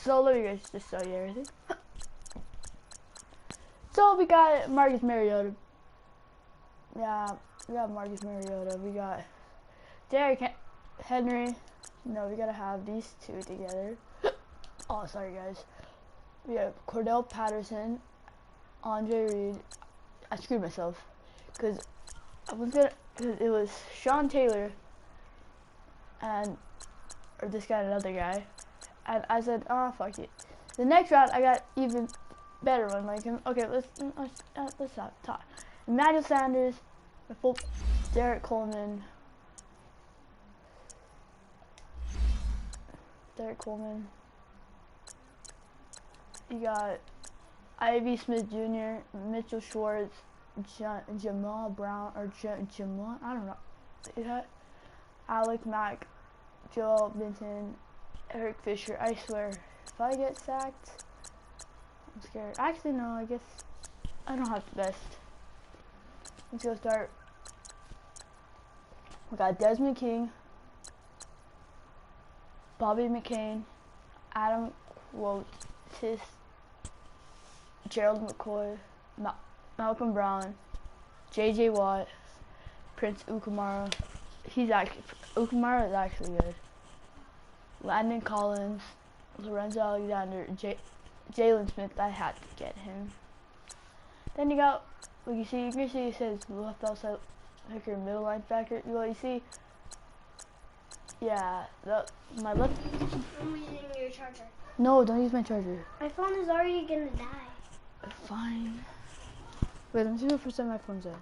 So let me guys just show you everything. So we got Marcus Mariota. Yeah, we got Marcus Mariota. We got Derrick Henry. No, we gotta have these two together. Oh, sorry guys. We have Cordell Patterson, Andre Reed. I screwed myself because it was Sean Taylor and or this guy and another guy, and I said, oh fuck it. The next round I got even better one like him. Okay, let's talk. Emmanuel Sanders, Derek Coleman. You got Ivy Smith Jr., Mitchell Schwartz, Jamal Brown, or Jamal, I don't know. Is that Alec Mack, Joel Benton, Eric Fisher. I swear, if I get sacked, I'm scared. Actually, no, I guess I don't have the best. Let's go start. We got Desmond King, Bobby McCain, Adam Quotis, Gerald McCoy, Malcolm Brown, J.J. Watt, Prince Ukamara. Ukamara is actually good. Landon Collins, Lorenzo Alexander, Jalen Smith. I had to get him. Then you got, like you see it says left outside kicker, middle linebacker. Well, you see, yeah, my left. I'm using your charger. No, don't use my charger. My phone is already gonna die. Fine. Wait, let me see what percent my phone's at.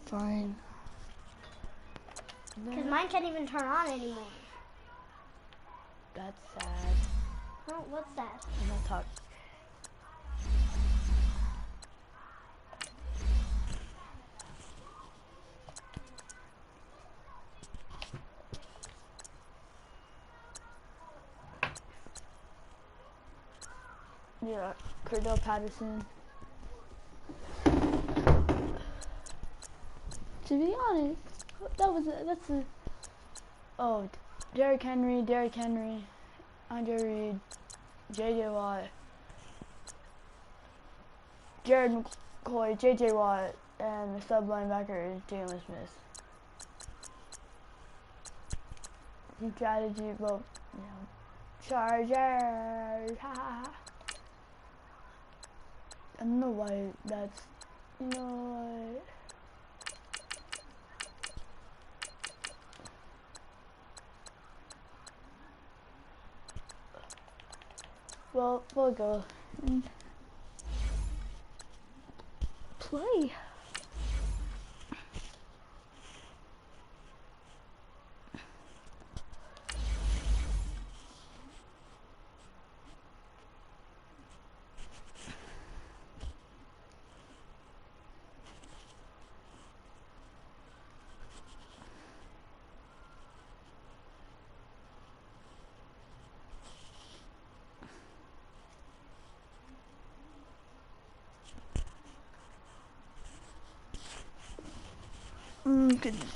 Fine. Because mine can't even turn on anymore. That's sad. Oh, what's that? I'm not talking. Yeah, Cordell Patterson. To be honest, that's a. Oh, Derrick Henry, Andre Reed, J.J. Watt, Jared McCoy, J.J. Watt, and the sub linebacker is Jalen Smith. Team strategy, well, you know, Chargers. I don't know why that's, you know what. Well, we'll go and play. Goodness.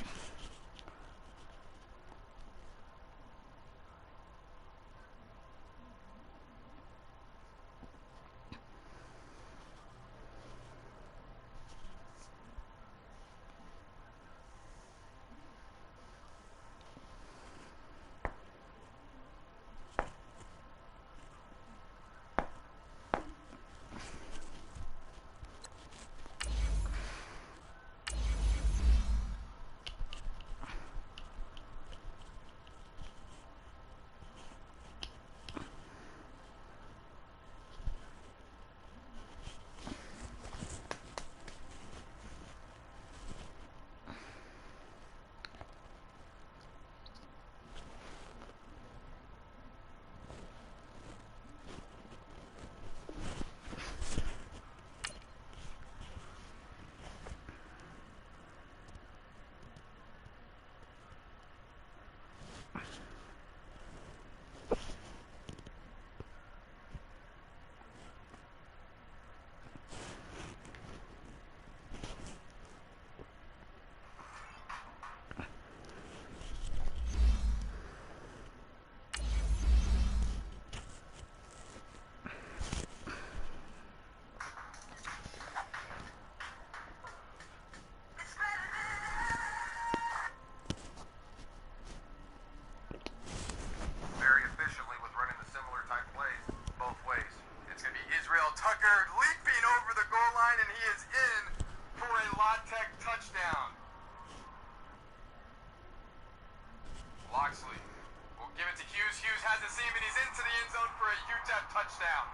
seam, and he's into the end zone for a UTEP touchdown.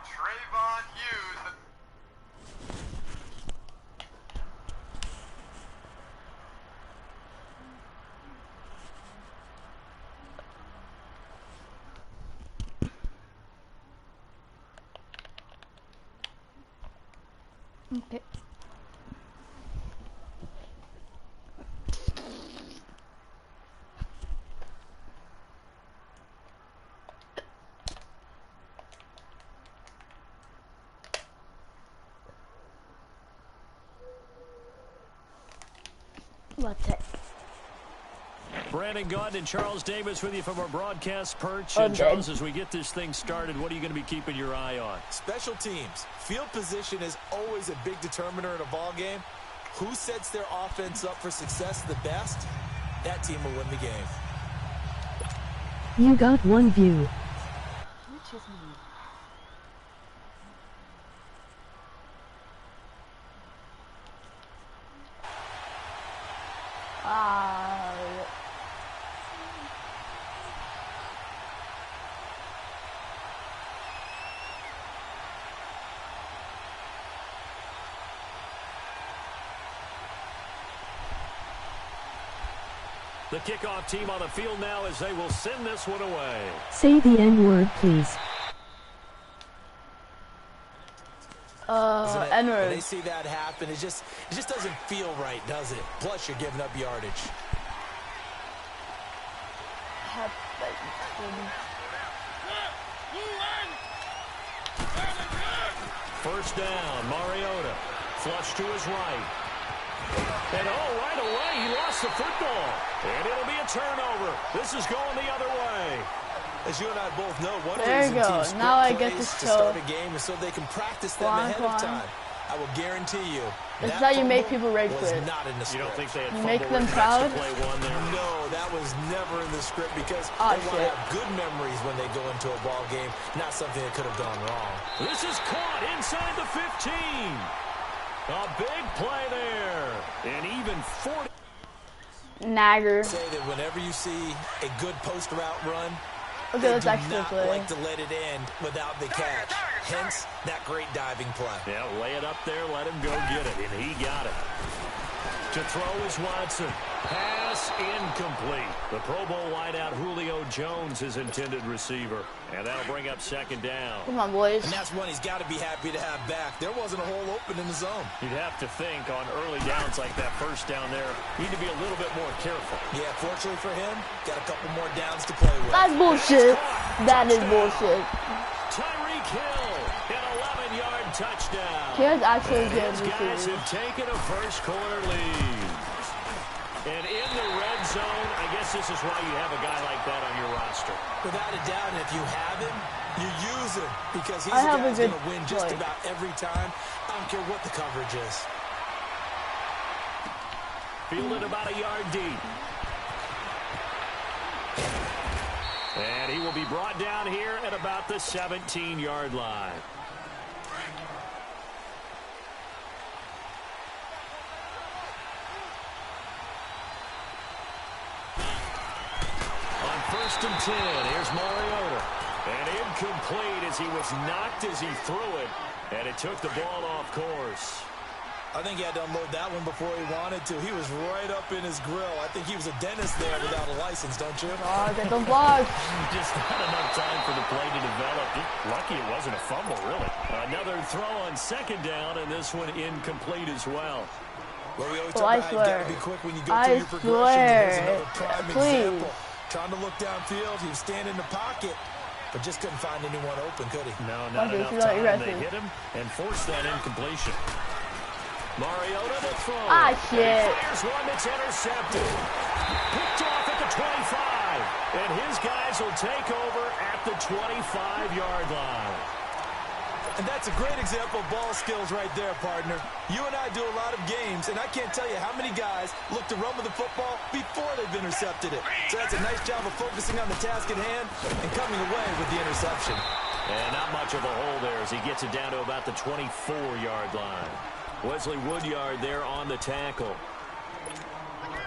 Trayvon Hughes. Okay. Let's take. Brandon Gaunt and Charles Davis with you from our broadcast perch. I'm And Charles, dead. as we get this thing started, what are you going to be keeping your eye on? Special teams. Field position is always a big determiner in a ball game. Who sets their offense up for success the best? That team will win the game. You got one view. The kickoff team on the field now as they will send this one away. Say the N-word, please. When N-word. they see that happen, it just doesn't feel right, does it? Plus, you're giving up yardage. First down, Mariota. Flush to his right. And right away, he lost the football. And it'll be a turnover. This is going the other way. As you and I both know, one There you reason go. teams Now I script get plays to to show. start a game is so they can practice them ahead of time. I will guarantee you. This is that how you make fumble people rage was quit. not in the You script. don't think they had You fumble make them regrets proud? to play one there? No, that was never in the script because Oh, they want to shit. have good memories when they go into a ball game, not something that could have gone wrong. This is caught inside the 15. A big play there. And even 40. Nagger. Say that whenever you see a good post route run, Okay, they let's do actually not play. like to let it end without the catch. Hence, that great diving play. Yeah, lay it up there, let him go get it, and he got it. To throw is Watson. Pass incomplete. The Pro Bowl wideout Julio Jones, his intended receiver. And that'll bring up second down. Come on, boys. And that's one he's got to be happy to have back. There wasn't a hole open in the zone. You'd have to think on early downs like that first down there, need to be a little bit more careful. Yeah, fortunately for him, got a couple more downs to play with. That's bullshit. That is bullshit. Tyreek Hill, an 11-yard touchdown. Here's actually good His guys receivers. have taken a first quarter lead. And in the red zone, I guess this is why you have a guy like that on your roster. Without a doubt, and if you have him, you use him because he's I a have guy a who's good going to win just play. about every time. I don't care what the coverage is. Fielded about a yard deep. And he will be brought down here at about the 17-yard line. On 1st and 10, here's Mariota. And incomplete as he was knocked as he threw it. And it took the ball off course. I think he had to unload that one before he wanted to. He was right up in his grill. I think he was a dentist there without a license, don't you? Oh, get the block. Just not enough time for the play to develop. Lucky it wasn't a fumble, really. Another throw on second down, and this one incomplete as well. Well, we always Oh, talk I about how you swear. got to be quick when you go I through your progressions. And here's swear. another prime Please. example. Trying to look downfield. He was standing in the pocket, but just couldn't find anyone open, could he? No, not Okay, enough so not time. They aggressive. hit him and forced that incompletion. Mariota to throw. Ah, And shit. he fires one that's intercepted. Picked off at the 25. And his guys will take over at the 25-yard line. And that's a great example of ball skills right there, partner. You and I do a lot of games, and I can't tell you how many guys look to run with the football before they've intercepted it. So that's a nice job of focusing on the task at hand and coming away with the interception. And not much of a hole there as he gets it down to about the 24-yard line. Wesley Woodyard there on the tackle.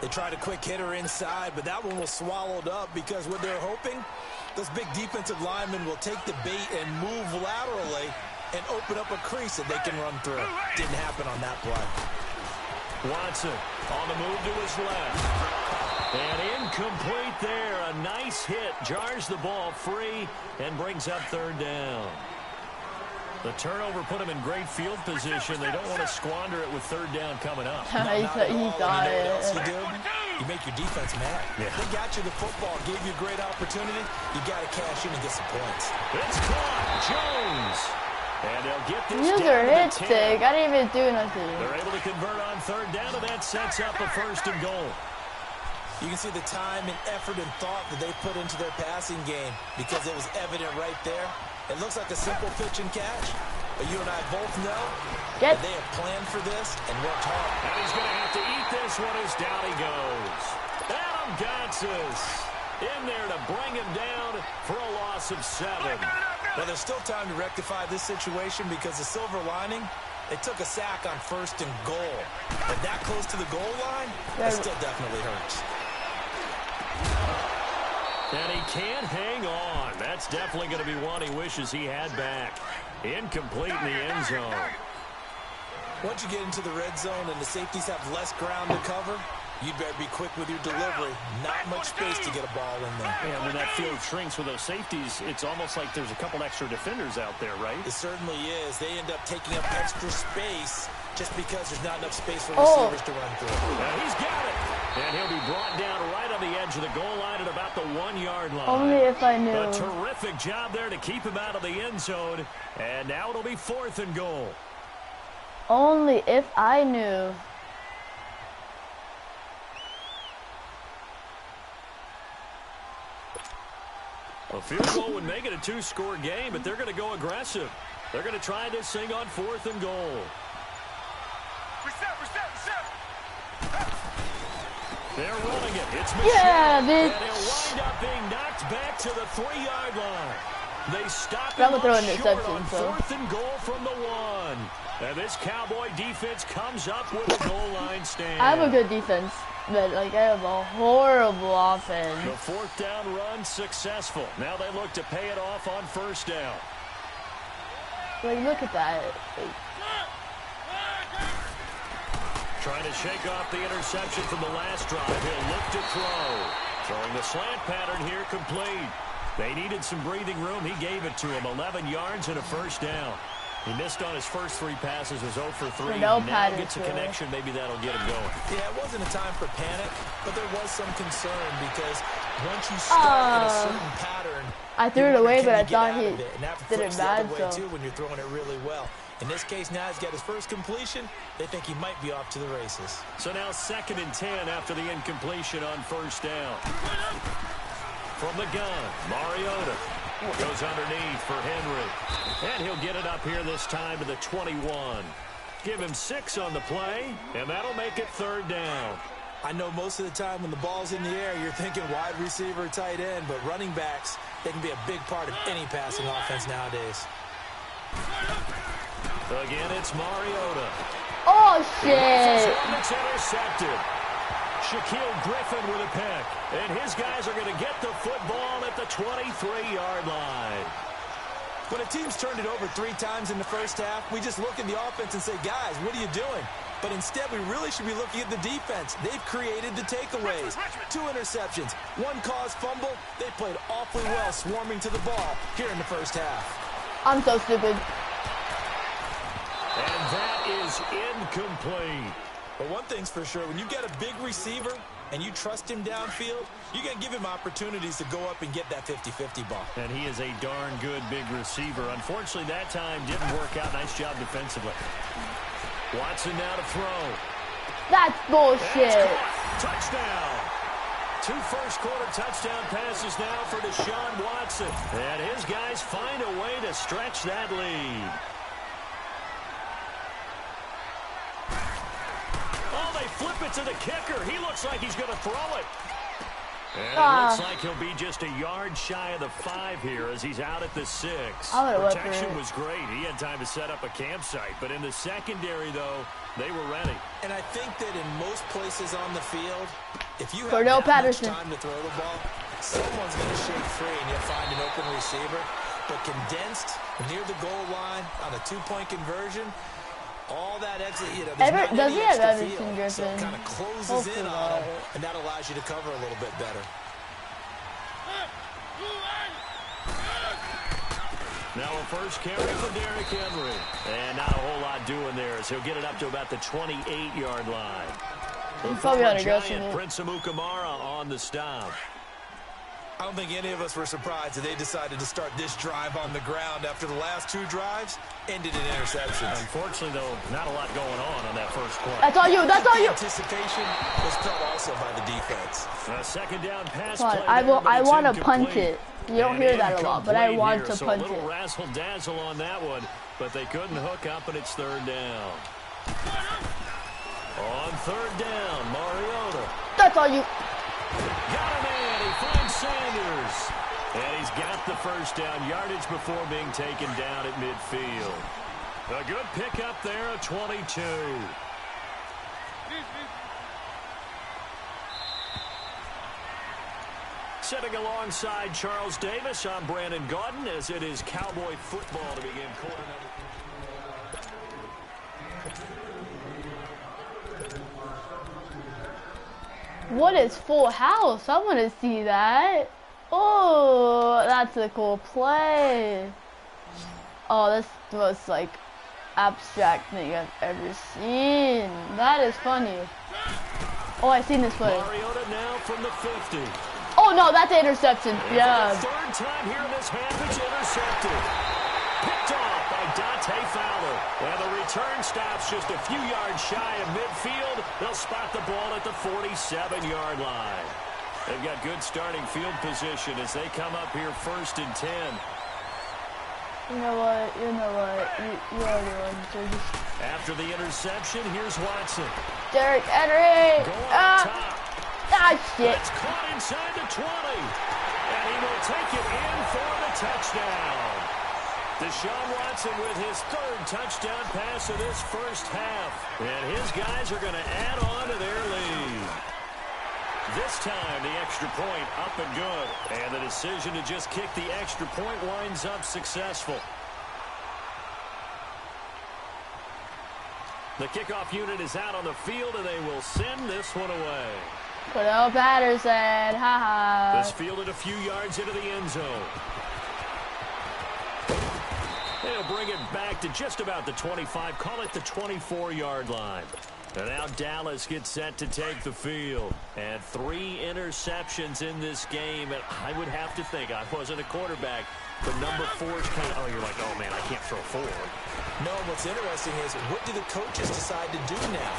They tried a quick hitter inside, but that one was swallowed up because what they're hoping, those big defensive linemen will take the bait and move laterally and open up a crease that they can run through. Didn't happen on that play. Watson on the move to his left. And incomplete there. A nice hit. Jars the ball free and brings up third down. The turnover put him in great field position. They don't want to squander it with third down coming up. He thought it. You make your defense mad. Yeah. They got you the football, gave you a great opportunity. You got to cash in and get some points. It's caught. Jones. And they'll get this User down hit to 10. stick. I didn't even do nothing. They're able to convert on third down, and that sets up a first and goal. You can see the time and effort and thought that they put into their passing game because it was evident right there. It looks like a simple pitch and catch, but you and I both know that they have planned for this and worked hard. And he's going to have to eat this one as down he goes. Adam Gotsis in there to bring him down for a loss of 7. Well, there's still time to rectify this situation because the silver lining, they took a sack on first and goal. But that close to the goal line, that still definitely hurts. And he can't hang on. That's definitely going to be one he wishes he had back. Incomplete in the end zone. Once you get into the red zone and the safeties have less ground to cover, you better be quick with your delivery. Not much space to get a ball in there. And when that field shrinks with those safeties, it's almost like there's a couple extra defenders out there, right? It certainly is. They end up taking up extra space just because there's not enough space for receivers to run through. And he's got it. And he'll be brought down right on the edge of the goal line at about the 1-yard line. Only if I knew. A terrific job there to keep him out of the end zone. And now it'll be 4th and goal. Only if I knew. A field goal would make it a 2-score game, but they're going to go aggressive. They're going to try this thing on 4th and goal. Reset. They're running it. It's Michelle. Yeah, bitch. And he'll wind up being knocked back to the 3-yard line. They stop him I'm gonna throw an short interception, on so. 4th and goal from the 1. And this Cowboy defense comes up with a goal line stand. I have a good defense, but like I have a horrible offense. The 4th down run successful. Now they look to pay it off on 1st down. Like look at that. Like, Trying to shake off the interception from the last drive. He'll look to throw. Throwing the slant pattern here complete. They needed some breathing room. He gave it to him. 11 yards and a 1st down. He missed on his first 3 passes, was 0 for 3. No Now gets a connection. Maybe that'll get him going. Yeah, it wasn't a time for panic, but there was some concern because once you start in a certain pattern, I threw it away, but I thought he did it bad, so. too when you're throwing it really well. In this case, now he's got his first completion. They think he might be off to the races. So now 2nd and 10 after the incompletion on 1st down. From the gun, Mariota goes underneath for Henry. And he'll get it up here this time to the 21. Give him 6 on the play, and that'll make it 3rd down. I know most of the time when the ball's in the air, you're thinking wide receiver, tight end, but running backs, they can be a big part of any passing offense nowadays. Again, it's Mariota. Oh shit! It's intercepted. Shaquille Griffin with a pick. And his guys are going to get the football at the 23-yard line. When a team's turned it over 3 times in the first half, we just look at the offense and say, guys, what are you doing? But instead, we really should be looking at the defense. They've created the takeaways. 2 interceptions, 1 caused fumble. They played awfully well swarming to the ball here in the first half. I'm so stupid. And that is incomplete. But one thing's for sure, when you've got a big receiver and you trust him downfield, you're going to give him opportunities to go up and get that 50-50 ball. And he is a darn good big receiver. Unfortunately, that time didn't work out. Nice job defensively. Watson now to throw. That's bullshit. Touchdown. 2 first-quarter touchdown passes now for Deshaun Watson. And his guys find a way to stretch that lead. Oh, they flip it to the kicker. He looks like he's going to throw it. And it looks like he'll be just a yard shy of the 5 here as he's out at the 6. Protection was great. He had time to set up a campsite. But in the secondary, though, they were ready. And I think that in most places on the field, if you have Cordell that much Patterson. time to throw the ball, someone's going to shake free and you'll find an open receiver. But condensed near the goal line on a 2-point conversion, all that exit, you know, does he have Everton Griffin? So it kind of closes in on him, and that allows you to cover a little bit better. Now a first carry for Derrick Henry. And not a whole lot doing there as he'll get it up to about the 28-yard line. He's probably got a Giant Prince Amukamara on the stop. I don't think any of us were surprised that they decided to start this drive on the ground after the last 2 drives ended in interceptions. Unfortunately, though, not a lot going on that first play. That's all you. That's all you. Anticipation was felt also by the defense. A second down pass Come on, play I want to incomplete. punch it. You don't hear that a lot, but I want to punch it. So a little it. razzle-dazzle on that one, but they couldn't hook up, and it's 3rd down. On 3rd down, Mariota. That's all you. Got a man. He finds Sanders. And he's got the first down yardage before being taken down at midfield. A good pickup there, a 22. Sitting alongside Charles Davis, I'm Brandon Gaudin, as it is Cowboy football to begin quarter number. What is Full House? I want to see that. Oh, that's a cool play. Oh, that's the most, like, abstract thing I've ever seen. That is funny. Oh, I've seen this play. Mariota now from the 50. Oh, no, that's an interception. And Yeah. for the 3rd time here in this half, it's intercepted. Picked off by Dante Fowler. And the return stops just a few yards shy of midfield. They'll spot the ball at the 47-yard line. They've got good starting field position as they come up here 1st and 10. You know what? You already won. After the interception, here's Watson. Derrick Henry. Go on top. Shit. It's caught inside the 20. And he will take it in for the touchdown. Deshaun Watson with his 3rd touchdown pass of this first half. And his guys are going to add on to their lead. This time, the extra point up and good. And the decision to just kick the extra point winds up successful. The kickoff unit is out on the field, and they will send this one away. Cordell Patterson. Haha. This fielded a few yards into the end zone. They'll bring it back to just about the 25. Call it the 24-yard line. And now Dallas gets set to take the field. And 3 interceptions in this game. And I would have to think, I wasn't a quarterback, but number 4 is kind of, oh, you're like, oh, man, I can't throw 4. No, what's interesting is, what do the coaches decide to do now?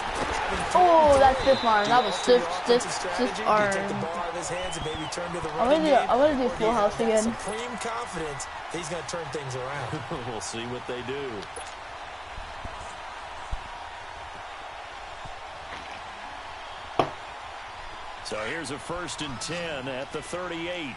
Oh, that's stiff arm. That was stiff arm. Take the ball out of his hands and maybe turn to the I want to do Full House again. Supreme confidence that he's going to turn things around. We'll see what they do. So here's a 1st and 10 at the 38.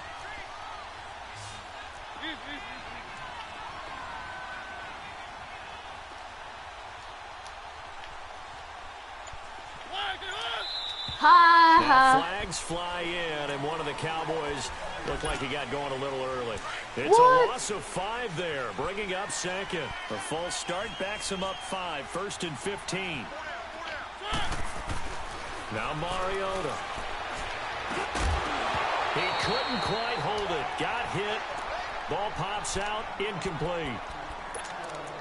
Now flags fly in, and one of the Cowboys looked like he got going a little early. It's a loss of 5 there, bringing up 2nd. The false start backs him up 5, 1st and 15. Now Mariota. He couldn't quite hold it. Got hit. Ball pops out. Incomplete.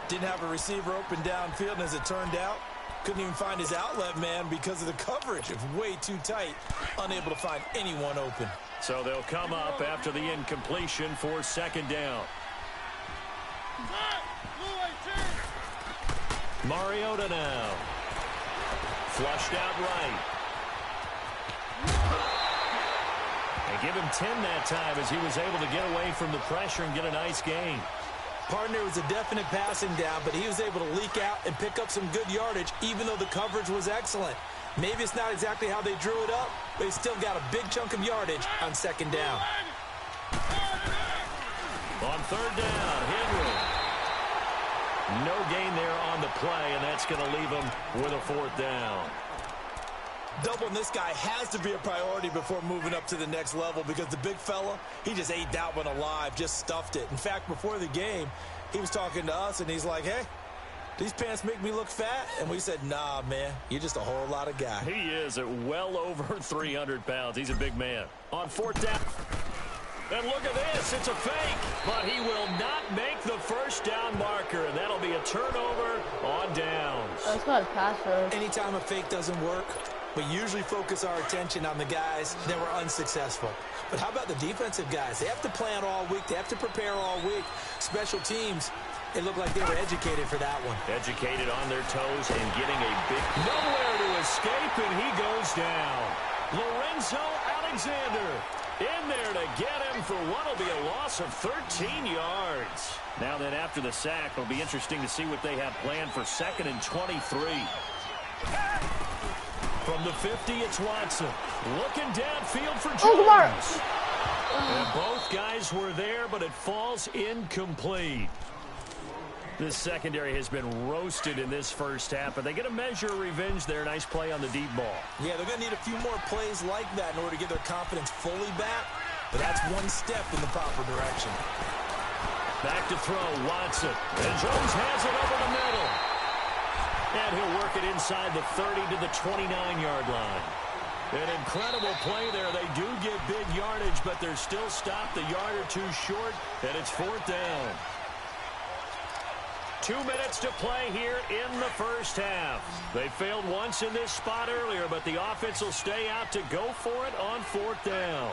Didn't have a receiver open downfield, and as it turned out, couldn't even find his outlet man because of the coverage. It was way too tight. Unable to find anyone open. So they'll come up after the incompletion for 2nd down. Mariota now. Flushed out right. And give him 10 that time as he was able to get away from the pressure and get a nice gain. Partner, it was a definite passing down, but he was able to leak out and pick up some good yardage, even though the coverage was excellent. Maybe it's not exactly how they drew it up, but he still got a big chunk of yardage on second down. On third down, Henry. No gain there on the play, and that's going to leave him with a fourth down. Doubling this guy has to be a priority before moving up to the next level because the big fella, he just ate that one alive, just stuffed it. In fact, before the game, he was talking to us, and he's like, hey, these pants make me look fat? And we said, nah, man, you're just a whole lot of guy. He is at well over 300 pounds. He's a big man. On fourth down. And look at this. It's a fake. But he will not make the first down marker, and that'll be a turnover on downs. That's not a pass rush. Anytime a fake doesn't work, we usually focus our attention on the guys that were unsuccessful. But how about the defensive guys? They have to plan all week. They have to prepare all week. Special teams, it looked like they were educated for that one. Educated on their toes and getting a big nowhere to escape, and he goes down. Lorenzo Alexander in there to get him for what will be a loss of 13 yards. Now then, after the sack, it'll be interesting to see what they have planned for 2nd and 23. From the 50, it's Watson. Looking downfield for Jones. And both guys were there, but it falls incomplete. This secondary has been roasted in this first half, but they get a measure of revenge there. Nice play on the deep ball. Yeah, they're going to need a few more plays like that in order to get their confidence fully back, but that's one step in the proper direction. Back to throw, Watson. And Jones has it over the middle. And he'll work it inside the 30 to the 29-yard line. An incredible play there. They do get big yardage, but they're still stopped a yard or two short, and it's fourth down. 2 minutes to play here in the first half. They failed once in this spot earlier, but the offense will stay out to go for it on fourth down.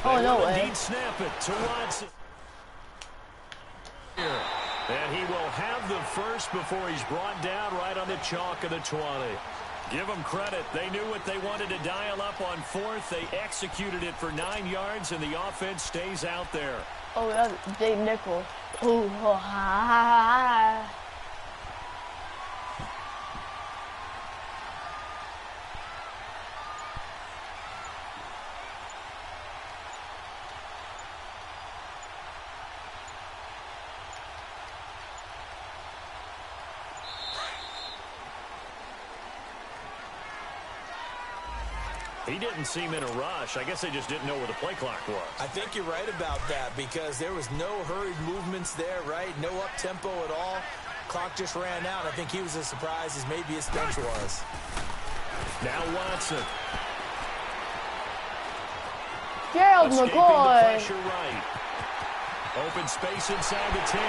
Oh, no way. Indeed snap it to Watson. And he will have the first before he's brought down right on the chalk of the 20. Give them credit. They knew what they wanted to dial up on fourth. They executed it for 9 yards, and the offense stays out there. Oh, that's a big nickel. Oh, ha, ha, ha. He didn't seem in a rush. I guess they just didn't know where the play clock was. I think you're right about that because there was no hurried movements there, right? No up-tempo at all. Clock just ran out. I think he was as surprised as maybe his bench was. Now Watson. Gerald Escaping McCoy. the pressure right. Open space inside the 10.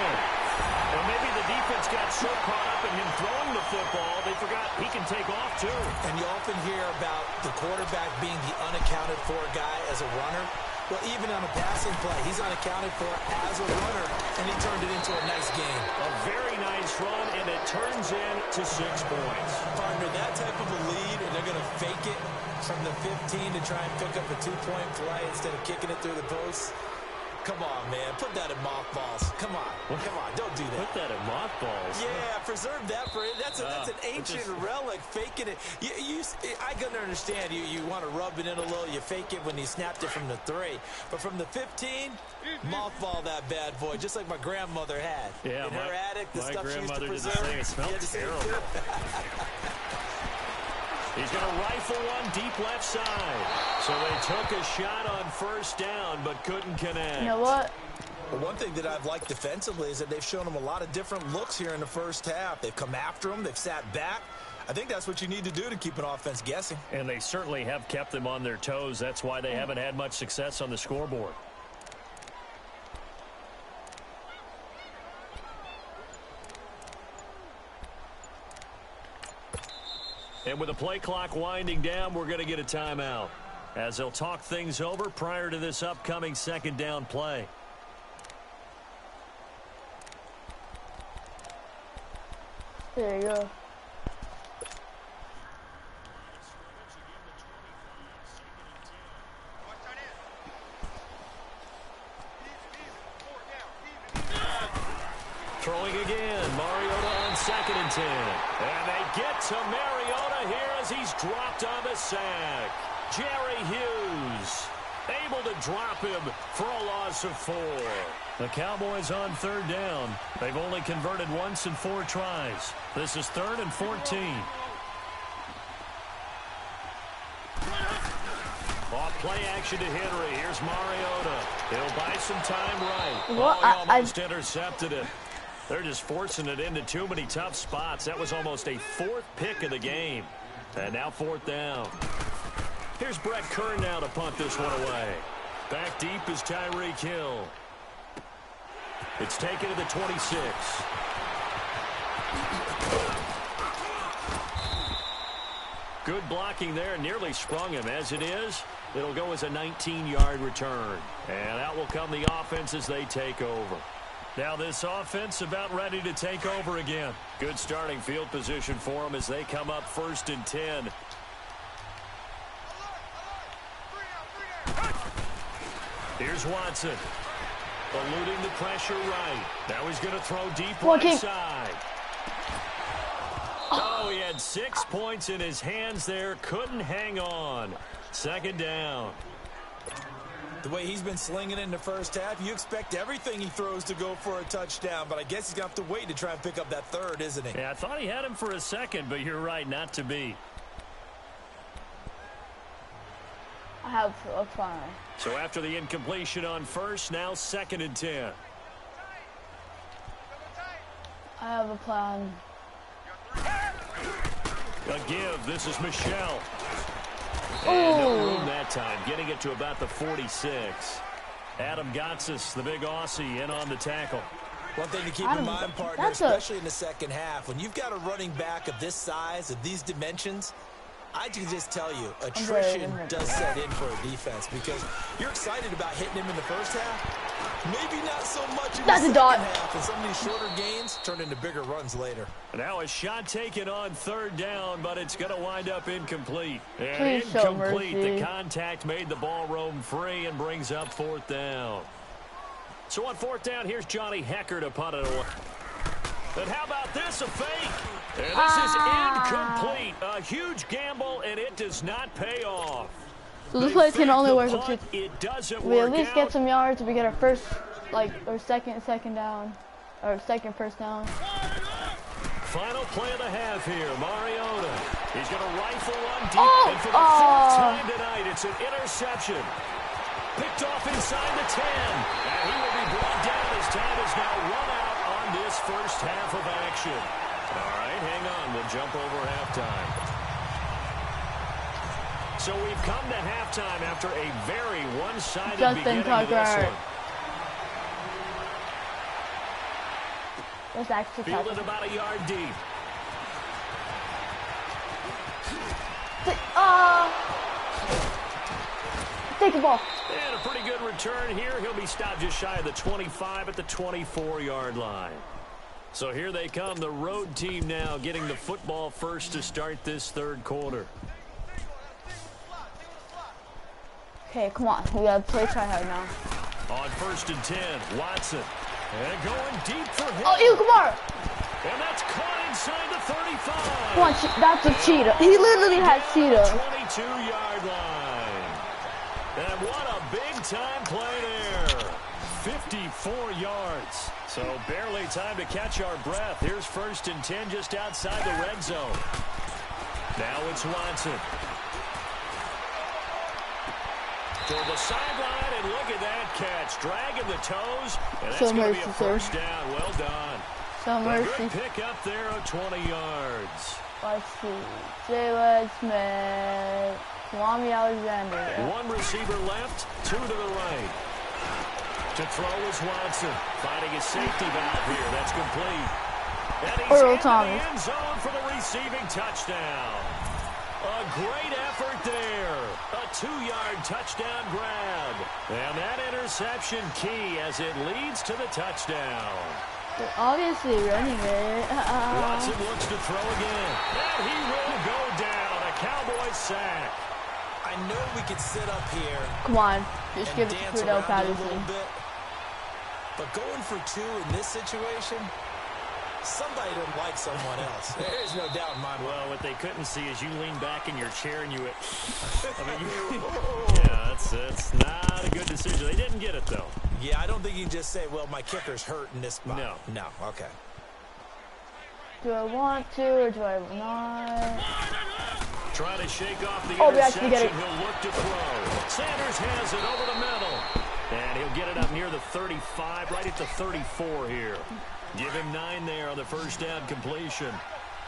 Or maybe the defense got so caught up in him throwing the football, they forgot he can take off too. And you often hear about the quarterback being the unaccounted for guy as a runner. Well, even on a passing play, he's unaccounted for as a runner, and he turned it into a nice game. A very nice run, and it turns into 6 points. Partner, that type of a lead, and they're going to fake it from the 15 to try and pick up a 2-point play instead of kicking it through the post. Come on, man. Put that in mothballs. Come on. Come on. Don't do that. Put that in mothballs. Yeah, preserve that for it. That's an ancient relic, faking it. I can understand you want to rub it in a little. You fake it when you snapped it from the 3. But from the 15, mothball that bad boy, just like my grandmother had. Yeah, in her attic, the stuff she used to did the preserve. same. It smelled terrible. He's going to rifle one deep left side. So they took a shot on first down, but couldn't connect. You know what? Well, one thing that I've liked defensively is that they've shown them a lot of different looks here in the first half. They've come after them. They've sat back. I think that's what you need to do to keep an offense guessing. And they certainly have kept them on their toes. That's why they haven't had much success on the scoreboard. And with the play clock winding down, we're going to get a timeout as they'll talk things over prior to this upcoming second down play. There you go. Throwing again. Mariota on 2nd and 10. And they get to Mariota here as he's dropped on the sack. Jerry Hughes able to drop him for a loss of 4. The Cowboys on 3rd down. They've only converted once in 4 tries. This is 3rd and 14. Off play action to Henry. Here's Mariota. He'll buy some time right. Well, he almost intercepted it. They're just forcing it into too many tough spots. That was almost a 4th pick of the game. And now 4th down. Here's Brett Kern now to punt this one away. Back deep is Tyreek Hill. It's taken to the 26. Good blocking there. Nearly sprung him. As it is, it'll go as a 19-yard return. And out will come the offense as they take over. Now this offense about ready to take over again. Good starting field position for them as they come up 1st and 10. Here's Watson. Eluding the pressure right. Now he's going to throw deep right side. Oh, he had 6 points in his hands there. Couldn't hang on. 2nd down. The way he's been slinging in the first half, you expect everything he throws to go for a touchdown, but I guess he's going to have to wait to try and pick up that 3rd, isn't he? Yeah, I thought he had him for a second, but you're right, not to be. I have a plan. So after the incompletion on 1st, now 2nd and 10. I have a plan. A give. This is Michelle. And no room that time. Getting it to about the 46. Adam Gotsis, the big Aussie, in on the tackle. One thing to keep in mind, partner, especially in the second half, when you've got a running back of this size, of these dimensions, I can just tell you, attrition does set in for a defense because you're excited about hitting him in the first half. Maybe not so much in the second half, and some of these shorter gains turn into bigger runs later. Now a shot taken on 3rd down, but it's going to wind up incomplete. And Please incomplete. The contact made the ball roam free and brings up 4th down. So on 4th down, here's Johnny Hecker to punt it away. And how about this, a fake? And this is incomplete. A huge gamble, and it does not pay off. So this play can only work if we at least get some yards. We get our first, or second down, or second first down. Final play of the half here, Mariota. He's going to rifle one deep, and for the 4th time tonight, it's an interception. Picked off inside the 10, and he will be brought down as time is now run out on this first half of action. All right, hang on. We'll jump over halftime. So we've come to halftime after a very one-sided beginning to this one. Let's actually fielded about a yard deep. Take the ball. And a pretty good return here. He'll be stopped just shy of the 25 at the 24-yard line. So here they come, the road team now getting the football first to start this 3rd quarter. Okay, come on. We gotta play try hard now. On 1st and 10, Watson. And going deep for him. Oh, ew, Kamara. And that's caught inside the 35. Come on, that's a cheetah. He literally has cheetah. 22-yard line. And what a big-time play there. 54 yards. So barely time to catch our breath. Here's 1st and 10 just outside the red zone. Now it's Watson. Toward the sideline, and look at that catch. Dragging the toes, and that's going to be a first down. Well done. So mercy. Good pick up there of 20 yards. Let's see. Jalen Smith. Kwame Alexander. One receiver left, 2 to the right. To throw is Watson. Finding his safety valve here. That's complete. And he's in the end zone for the receiving touchdown. A great effort there. A 2-yard touchdown grab. And that interception key as it leads to the touchdown. They're obviously running it. Watson looks to throw again. And he will go down. A Cowboys sack. I know we could sit up here. Come on. Just give it to Cordell Patterson. But going for 2 in this situation, Somebody doesn't like someone else. There's no doubt in my mind. Well, what they couldn't see is you lean back in your chair and you went, yeah, that's not a good decision. They didn't get it, though. Yeah, I don't think you can just say, well, my kicker's hurt in this spot. No, okay. Do I want to or do I not? Trying to shake off the we actually get it. He'll look to throw. Sanders has it over the middle. And he'll get it up near the 35, right at the 34 here. Give him 9 there on the first down completion.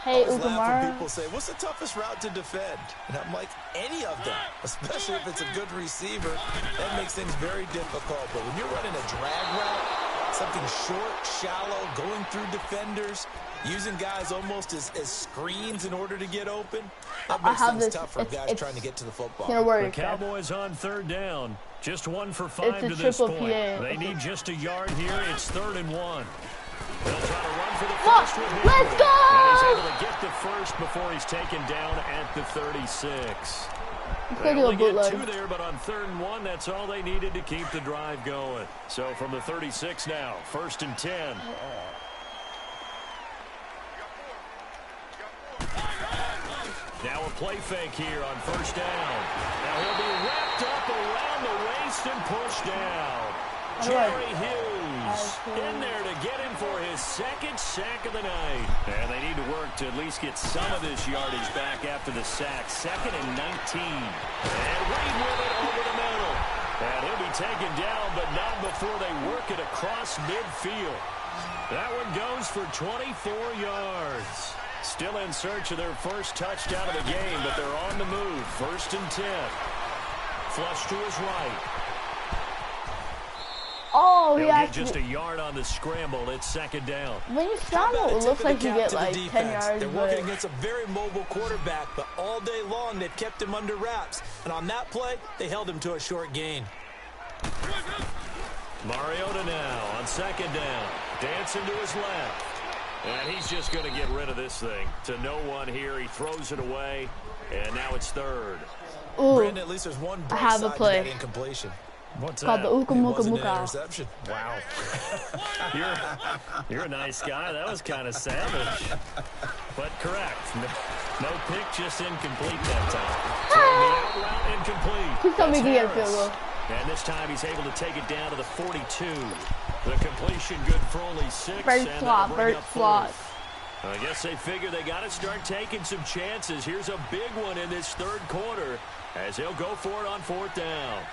Hey, I always laugh Ukamara. when people say, what's the toughest route to defend? And I'm like, any of them, especially if it's a good receiver. That makes things very difficult. But when you're running a drag route, something short, shallow, going through defenders, using guys almost as screens in order to get open, that makes things tough for guys trying to get to the football. The Cowboys on third down. Just 1 for 5 to this point. They need just a yard here. It's 3rd and 1. They'll try to run for the first with him. Let's go! And he's able to get the first before he's taken down at the 36. They only get 2 there, but on 3rd and 1, that's all they needed to keep the drive going. So from the 36 now, 1st and 10. Now a play fake here on 1st down. Now he'll be wrapped up around the waist and pushed down. Jerry Hughes in there to get him for his 2nd sack of the night. And they need to work to at least get some of this yardage back after the sack. 2nd and 19. And Reed with it over the middle. And he'll be taken down, but not before they work it across midfield. That one goes for 24 yards. Still in search of their first touchdown of the game, but they're on the move. 1st and 10. Flush to his right. Oh, he actually get just a yard on the scramble. It's 2nd down. When you scramble, it looks like you get like 10 yards. They're working against a very mobile quarterback, but all day long they've kept him under wraps. And on that play, they held him to a short gain. Mariota now on 2nd down. Dancing to his left. And he's just going to get rid of this thing. To no one here. He throws it away. And now it's 3rd. Ooh, Brandon, at least there's one I have a play. To that incompletion. What's called that? the Uka Muka Muka. Interception. Wow. you're a nice guy. That was kind of savage. But correct. No pick, just incomplete that time. Throwing the out route incomplete. Please tell me he can get a field goal. And this time he's able to take it down to the 42. The completion good for only 6. Bird flop. I guess they figure they got to start taking some chances. Here's a big one in this 3rd quarter as he'll go for it on 4th down.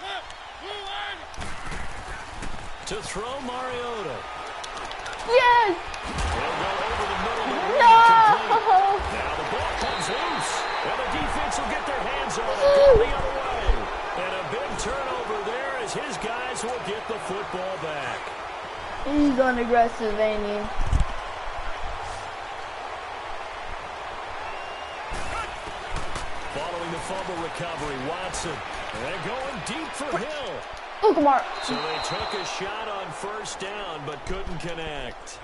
To throw Mariota. Yes! He'll go over the middle. No! Now the ball comes loose. And the defense will get their hands on it. Go the other way. And a big turnover there as his guys will get the football back. He's going aggressive, ain't he? Following the fumble recovery, Watson. And going deep for Hill. Ukamara. So they took a shot on 1st down, but couldn't connect.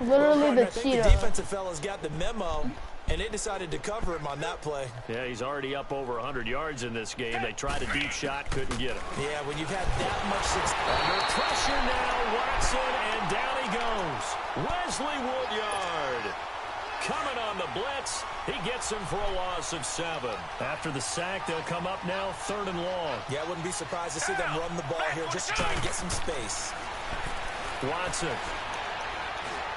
Literally the I think the defensive fellas got the memo, and they decided to cover him on that play. Yeah, he's already up over 100 yards in this game. They tried a deep shot, couldn't get it. Yeah, when you've had that much success. Under pressure now, Watson, and down he goes. Wesley Woodyard. Coming on the blitz, he gets him for a loss of 7. After the sack, they'll come up now 3rd and long. Yeah, I wouldn't be surprised to see them run the ball here just to try and get some space. Watson.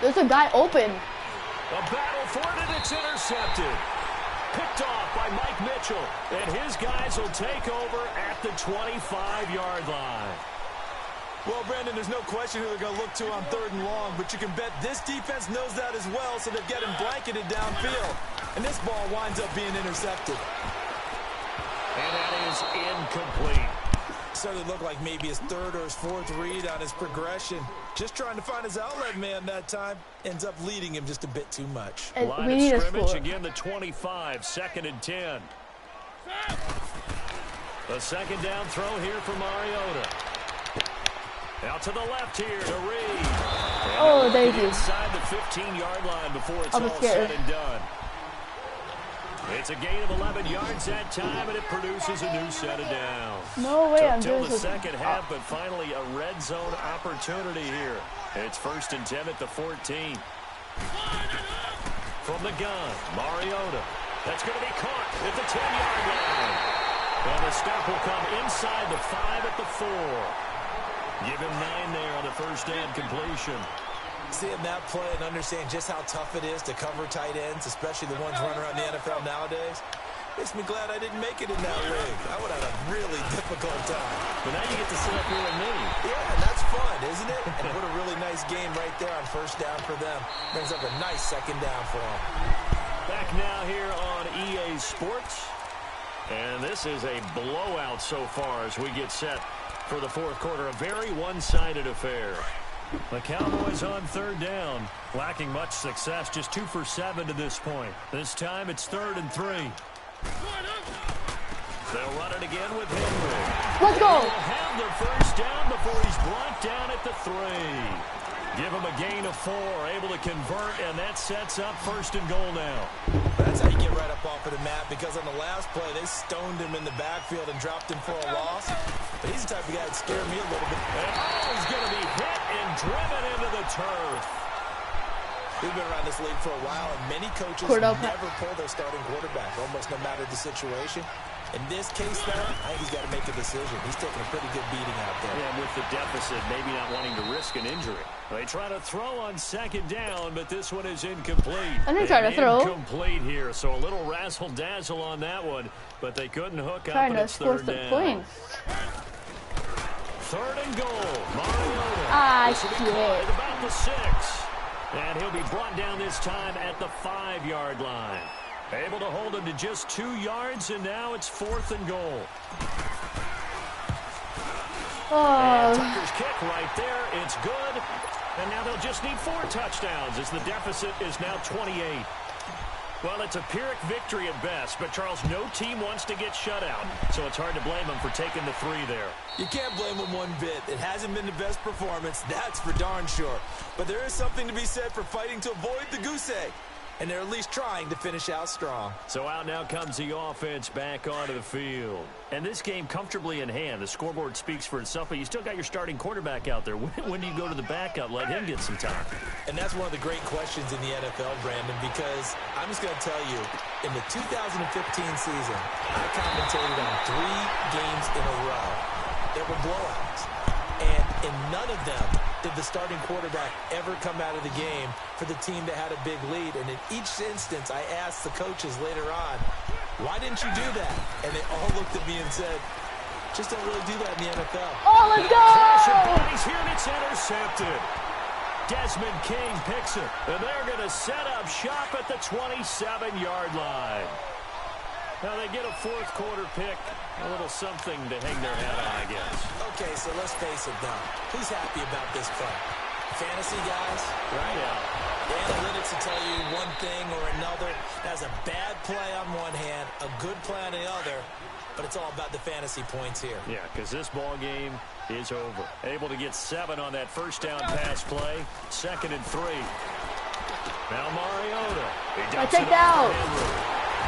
There's a guy open. A battle for it, and it's intercepted. Picked off by Mike Mitchell, and his guys will take over at the 25-yard line. Well, Brandon, there's no question who they're going to look to on 3rd and long, but you can bet this defense knows that as well, so they've got him blanketed downfield. And this ball winds up being intercepted. And that is incomplete. Started to look like maybe his 3rd or his 4th read on his progression. Just trying to find his outlet man that time. Ends up leading him just a bit too much. Line of scrimmage, again the 25, 2nd and 10. The 2nd down throw here for Mariota. Out to the left here to Reed. Oh, thank you. Inside the 15-yard line before it's all said and done. It's a gain of 11 yards that time, and it produces a new set of downs. No way, I'm doing doing the 2nd half, but finally a red zone opportunity here. It's 1st and 10 at the 14. From the gun, Mariota. That's going to be caught at the 10-yard line. And the stop will come inside the 5 at the 4. Give him 9 there on the first down completion. Seeing that play and understand just how tough it is to cover tight ends, especially the ones running around the NFL nowadays, makes me glad I didn't make it in that league. I would have had a really difficult time. But now you get to sit up here with me. Yeah, and that's fun, isn't it? And what a really nice game right there on first down for them. Brings up a nice second down for them. Back now here on EA Sports. And this is a blowout so far as we get set for the fourth quarter. A very one-sided affair. The Cowboys on third down, lacking much success, just 2 for 7 to this point. This time it's 3rd and 3. They'll run it again with Henry. Let's go. They'll have the first down before he's brought down at the 3. Give him a gain of 4, able to convert, and that sets up 1st and goal now. That's how you get right up off of the map, because on the last play, they stoned him in the backfield and dropped him for a loss. But he's the type of guy that scared me a little bit. And he's going to be hit and driven into the turf. We've been around this league for a while, and many coaches never pull their starting quarterback, almost no matter the situation. In this case, though, I think he's got to make a decision. He's taking a pretty good beating out there. Yeah, with the deficit, maybe not wanting to risk an injury. They try to throw on 2nd down, but this one is incomplete. I'm going to try to throw. Incomplete here, so a little razzle-dazzle on that one, but they couldn't hook up, Trying and to it's score 3rd some down. points. 3rd and goal. Mariota. Ah, This will be shit. caught at about the 6. And he'll be brought down this time at the 5-yard line. Able to hold him to just 2 yards, and now it's 4th and goal. And Tucker's kick right there. It's good. And now they'll just need 4 touchdowns as the deficit is now 28. Well, it's a Pyrrhic victory at best, but, Charles, no team wants to get shut out, so it's hard to blame them for taking the 3 there. You can't blame them one bit. It hasn't been the best performance, that's for darn sure. But there is something to be said for fighting to avoid the goose egg. And they're at least trying to finish out strong. So out now comes the offense back onto the field. And this game comfortably in hand. The scoreboard speaks for itself, but you still got your starting quarterback out there. When do you go to the backup? Let him get some time. And that's one of the great questions in the NFL, Brandon, because I'm just going to tell you, in the 2015 season, I commentated on 3 games in a row. There were blowouts. And in none of them did the starting quarterback ever come out of the game for the team that had a big lead. And in each instance, I asked the coaches later on, why didn't you do that? And they all looked at me and said, just don't really do that in the NFL. Oh, let's go! Crash of bodies here, and it's intercepted. Desmond King picks it. And they're going to set up shop at the 27-yard line. Now they get a 4th quarter pick. A little something to hang their hat on, I guess. Okay, so let's face it now. Who's happy about this play? Fantasy guys, right? Yeah. The analytics will tell you one thing or another. That's a bad play on one hand, a good play on the other, but it's all about the fantasy points here. Yeah, because this ball game is over. Able to get 7 on that first down pass play. 2nd and 3. Now Mariota. I checked out.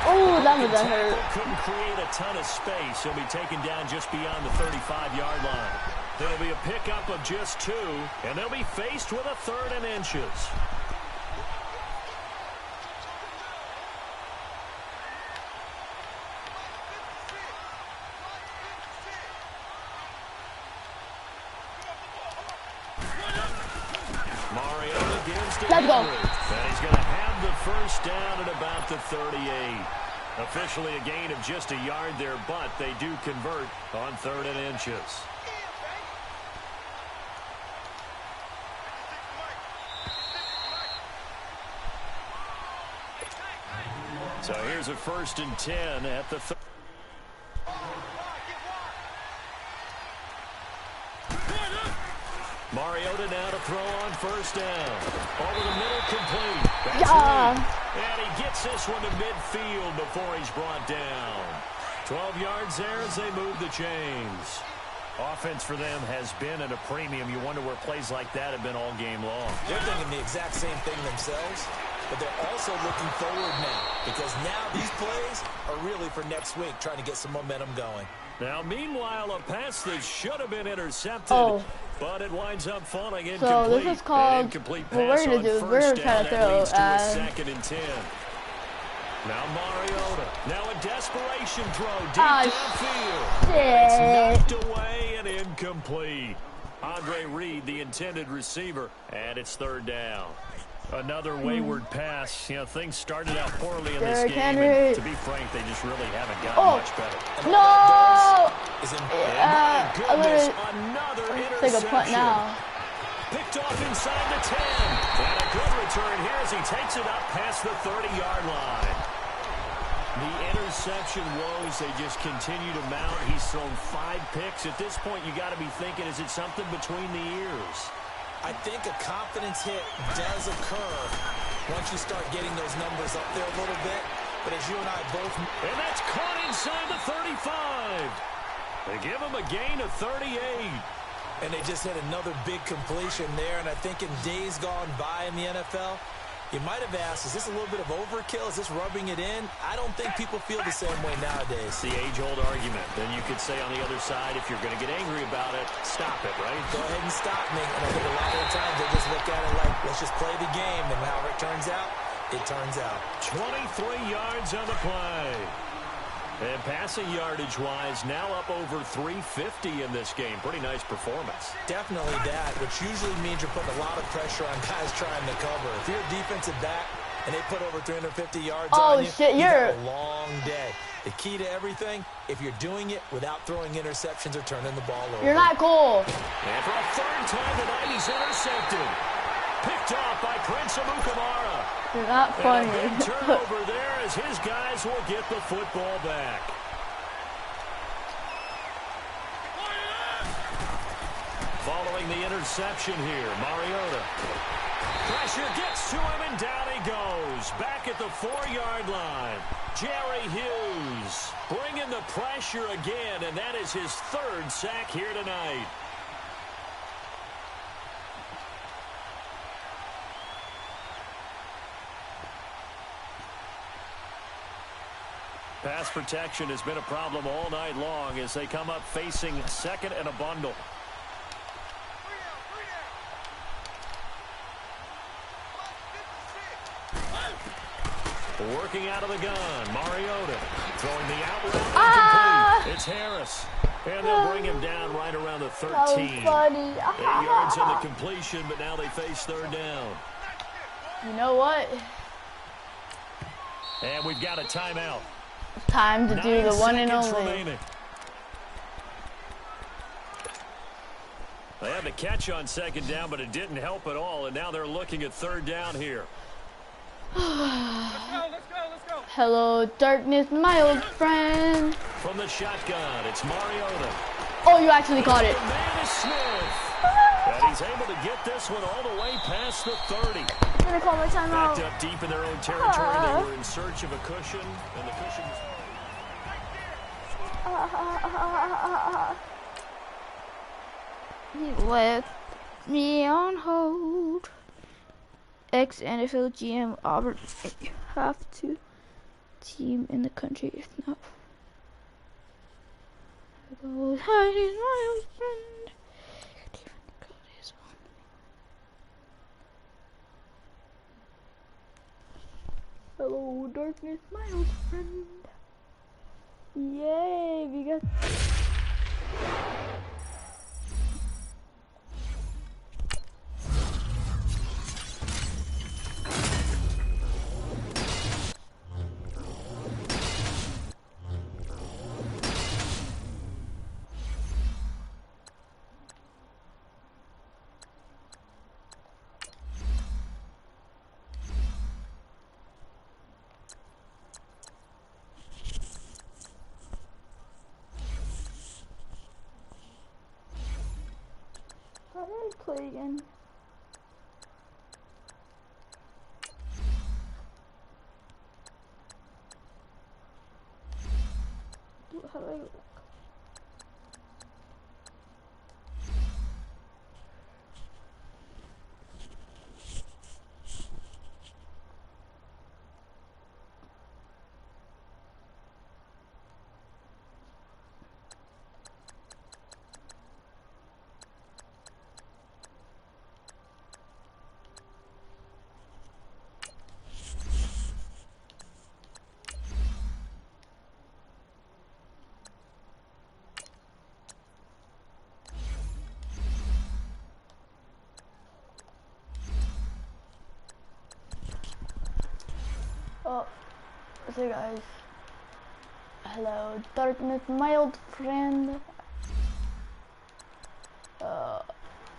Oh, that was a hurt. Couldn't create a ton of space. He'll be taken down just beyond the 35-yard line. There'll be a pickup of just 2, and they'll be faced with a 3rd and inches. Mariota gives to Let's go. Henry. And he's going to have the first down at about the 38. Officially a gain of just a yard there, but they do convert on 3rd and inches. So here's a 1st and 10 at the 30. Mariota now to throw on 1st down. Over the middle, complete. That's Lee. And he gets this one to midfield before he's brought down. 12 yards there as they move the chains. Offense for them has been at a premium. You wonder where plays like that have been all game long. They're thinking the exact same thing themselves, but they're also looking forward now, because now these plays are really for next week, trying to get some momentum going. Now, meanwhile, a pass that should have been intercepted But it winds up falling incomplete. So this is called, An incomplete what we're pass gonna on do is first we're gonna down. try to That throw leads to a 2nd and 10. Now Mariota. Now a desperation throw deep downfield. It's knocked away and incomplete. Andre Reed, the intended receiver, and it's 3rd down. Another wayward pass. You know, things started out poorly in this game, and to be frank, they just really haven't gotten much better. No! Goodness, another interception. Take a punt now. Picked off inside the 10. And a good return here as he takes it up past the 30-yard line. The interception woes, they just continue to mount. He's thrown 5 picks. At this point, you got to be thinking, is it something between the ears? I think a confidence hit does occur once you start getting those numbers up there a little bit. But as you and I both... And that's caught inside the 35. They give him a gain of 38. And they just hit another big completion there. And I think in days gone by in the NFL, you might have asked, is this a little bit of overkill? Is this rubbing it in? I don't think people feel the same way nowadays. The age-old argument. Then you could say on the other side, if you're going to get angry about it, stop it, right? Go ahead and stop me. And I think a lot of the times they just look at it like, let's just play the game. And however it turns out, it turns out. 23 yards on the play. And passing yardage-wise, now up over 350 in this game. Pretty nice performance. Definitely that, which usually means you're putting a lot of pressure on guys trying to cover. If you're a defensive back and they put over 350 yards on you, shit, you've had a long day. The key to everything, if you're doing it without throwing interceptions or turning the ball over. You're not cool. And for a 3rd time tonight, he's intercepted. Picked off by Prince Amukamara. You're not funny. And a big turnover there as his guys will get the football back. Following the interception here, Mariota. Pressure gets to him, and down he goes. Back at the 4-yard line. Jerry Hughes bringing the pressure again, and that is his 3rd sack here tonight. Pass protection has been a problem all night long as they come up facing 2nd and a bundle. Working out of the gun, Mariota throwing the out route incomplete. It's Harris, and they'll bring him down right around the 13. That was funny. 8 yards on the completion, but now they face 3rd down. You know what? And we've got a timeout. Time to do the one and only. Remaining. They had the catch on 2nd down, but it didn't help at all, and now they're looking at 3rd down here. Let's go. Hello, darkness, my old friend. From the shotgun, it's Mariota. Oh, you actually caught it. The man is Smith. And he's able to get this one all the way past the 30. I'm gonna call my timeout. Backed up deep in their own territory. They were in search of a cushion, and the cushion was... He left me on hold. Ex-NFL GM Auburn have to team in the country if not. Hello, hiding my old friend. Hello, darkness, my old friend. Yay, we got. How do I play again? How do I go back? Oh, so guys. Hello, darkness, my old friend.